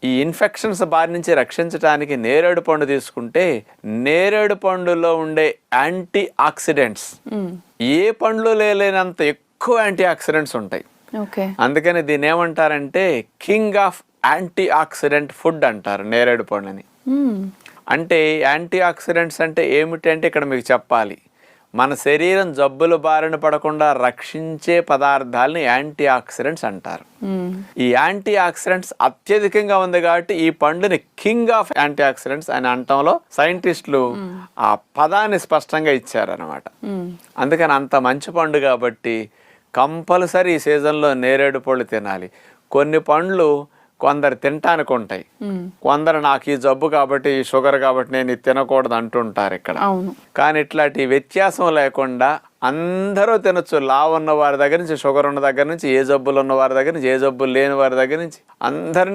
ఈ ఇన్ఫెక్షన్స్ బారి నుంచి రక్షించడానికి నేరేడు పండు తీసుకుంటే నేరేడు పండులో ఉండే యాంటీ ఆక్సిడెంట్స్ ఏ పండ్లు లేనంత ఎక్కువ యాంటీ ఆక్సిడెంట్స్ ఉంటాయి. అందుకని దీన్ని ఏమంటారంటే king of anti oxidant food అంటారు నేరేడు పండుని. అంటే యాంటీ ఆక్సిడెంట్స్ అంటే ఏమిటి అంటే ఇక్కడ మీకు చెప్పాలి, మన శరీరం జబ్బుల బారిన పడకుండా రక్షించే పదార్థాలని యాంటీ ఆక్సిడెంట్స్ అంటారు. ఈ యాంటీ ఆక్సిడెంట్స్ అత్యధికంగా ఉంది కాబట్టి ఈ పండుని కింగ్ ఆఫ్ యాంటీ ఆక్సిడెంట్స్ అని అనటంలో సైంటిస్టులు ఆ పదాన్ని స్పష్టంగా ఇచ్చారనమాట. అందుకని అంత మంచి పండు కాబట్టి కంపల్సరీ ఈ సీజన్లో నేరేడు పళ్ళు తినాలి. కొన్ని పండ్లు కొందరు తినటానికి ఉంటాయి, కొందరు నాకు ఈ జబ్బు కాబట్టి ఈ షుగర్ కాబట్టి నేను ఇది తినకూడదు అంటుంటారు ఇక్కడ. కానీ ఇట్లాంటి వ్యత్యాసం లేకుండా అందరూ తినొచ్చు. లావు ఉన్న వారి దగ్గర నుంచి, షుగర్ ఉన్న దగ్గర నుంచి, ఏ జబ్బులు ఉన్న వారి దగ్గర నుంచి, ఏ జబ్బులు లేని వారి దగ్గర నుంచి అందరినీ